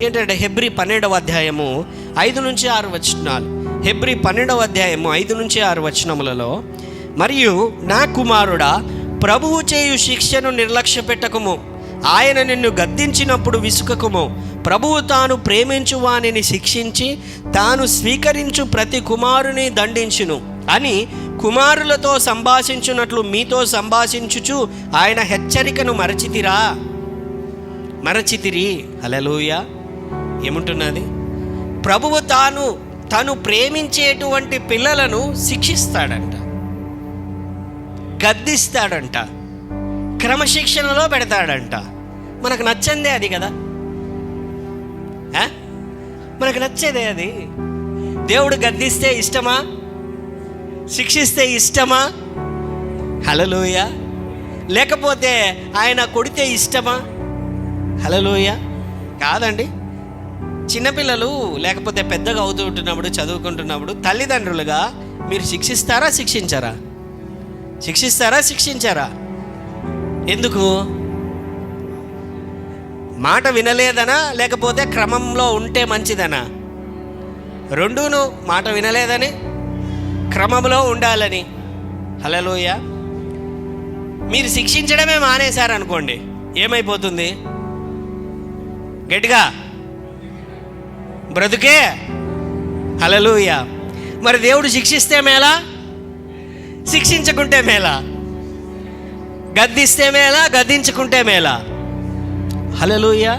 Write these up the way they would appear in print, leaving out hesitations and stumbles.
ఏంటంటే హెబ్రీ 12వ అధ్యాయము 5-6 వచనాలు. హెబ్రీ 12వ అధ్యాయము 5-6 వచనములలో, మరియు నా కుమారుడా, ప్రభువు చేయు శిక్షను నిర్లక్ష్య పెట్టకము, ఆయన నిన్ను గద్దించినప్పుడు విసుకకుము. ప్రభువు తాను ప్రేమించు వానిని శిక్షించి తాను స్వీకరించు ప్రతి కుమారుని దండించును అని కుమారులతో సంభాషించున్నట్లు మీతో సంభాషించుచు ఆయన హెచ్చరికను మరచితిరి. హల్లెలూయా. ఏముంటున్నది? ప్రభువు తను ప్రేమించేటువంటి పిల్లలను శిక్షిస్తాడంట, గద్దిస్తాడంట, క్రమశిక్షణలో పెడతాడంట. మనకు నచ్చందే అది కదా, మనకు నచ్చేదే అది. దేవుడు గద్దిస్తే ఇష్టమా? శిక్షిస్తే ఇష్టమా? హల్లెలూయా. లేకపోతే ఆయన కొడితే ఇష్టమా? హల్లెలూయా. కాదండి. చిన్నపిల్లలు లేకపోతే పెద్దగా అవుతుంటున్నప్పుడు, చదువుకుంటున్నప్పుడు తల్లిదండ్రులుగా మీరు శిక్షిస్తారా శిక్షించారా? ఎందుకు? మాట వినలేదనా, లేకపోతే క్రమంలో ఉంటే మంచిదనా? రెండూను. మాట వినలేదని, క్రమంలో ఉండాలని. హల్లెలూయా. మీరు శిక్షించడమే మానేశారనుకోండి, ఏమైపోతుంది? గట్టిగా బ్రతుకే. హల్లెలూయా. మరి దేవుడు శిక్షిస్తే మేలా, శిక్షించకుంటే మేలా? గద్దిస్తే మేలా, గద్దించుకుంటే మేలా? హల్లెలూయా.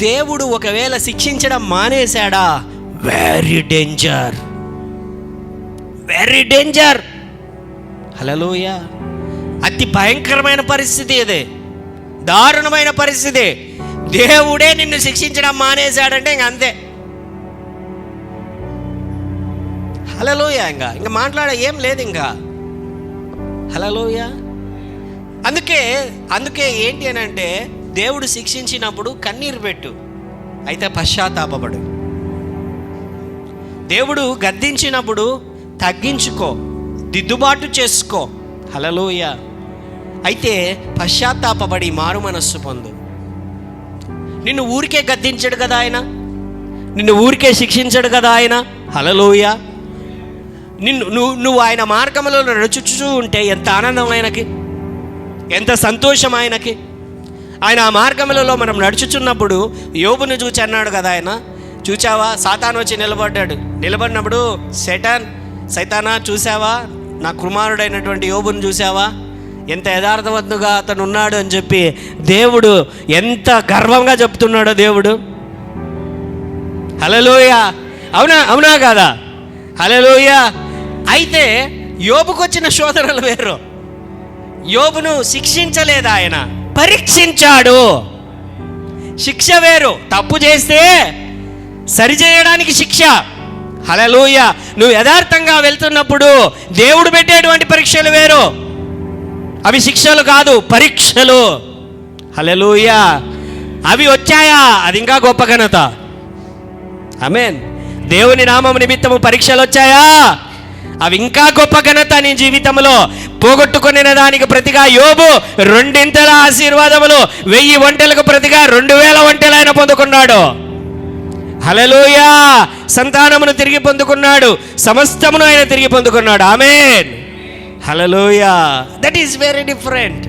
దేవుడు ఒకవేళ శిక్షించడం మానేశాడా, వెరీ డేంజర్. హల్లెలూయా. అతి భయంకరమైన పరిస్థితి ఇది, దారుణమైన పరిస్థితి. దేవుడే నిన్ను శిక్షించడం మానేశాడంటే ఇంక అంతే. హల్లెలూయా. ఇంకా మాట్లాడే ఏం లేదు ఇంకా. హల్లెలూయా. అందుకే ఏంటి అని అంటే, దేవుడు శిక్షించినప్పుడు కన్నీరు పెట్టు, అయితే పశ్చాత్తాపపడు. దేవుడు గద్దించినప్పుడు తగ్గించుకో, దిద్దుబాటు చేసుకో. హల్లెలూయా. అయితే పశ్చాత్తాపపడి మారు మనస్సు పొందు. నిన్ను ఊరికే గద్దించడు కదా ఆయన, నిన్ను ఊరికే శిక్షించడు కదా ఆయన. హల్లెలూయా. నువ్వు ఆయన మార్గంలో నడుచుచూ ఉంటే ఎంత ఆనందం ఆయనకి, ఎంత సంతోషం ఆయనకి. ఆయన ఆ మార్గములలో మనం నడుచుచున్నప్పుడు యోబును చూచి అన్నాడు కదా ఆయన, చూచావా సాతాను వచ్చి నిలబడినప్పుడు సైతానా చూసావా, నా కుమారుడైనటువంటి యోబును చూసావా, ఎంత యథార్థవంతుగా అతను ఉన్నాడు అని చెప్పి దేవుడు ఎంత గర్వంగా చెప్తున్నాడో దేవుడు. హల్లెలూయా. అవునా కాదా? హల్లెలూయా. అయితే యోబుకు వచ్చిన శోధనలు వేరు. యోబును శిక్షించలేదు, ఆయన పరీక్షించాడు. శిక్ష వేరు. తప్పు చేస్తే సరిచేయడానికి శిక్ష. హల్లెలూయా. నువ్వు యథార్థంగా వెళ్తున్నప్పుడు దేవుడు పెట్టేటువంటి పరీక్షలు వేరు. అవి శిక్షలు కాదు, పరీక్షలు. హల్లెలూయా. అవి వచ్చాయా, అది ఇంకా గొప్ప ఘనత. ఆమేన్. దేవుని నామము నిమిత్తము పరీక్షలు వచ్చాయా, అవి ఇంకా గొప్ప ఘనత. నీ జీవితంలో పోగొట్టుకునే దానికి ప్రతిగా యోబు 2 ఆశీర్వాదములు, 1000 ఒంటెలకు ప్రతిగా 2000 ఒంటెలు ఆయన పొందుకున్నాడు. హల్లెలూయా. సంతానమును తిరిగి పొందుకున్నాడు, సమస్తమును ఆయన తిరిగి పొందుకున్నాడు. Amen. Hallelujah. That is very different.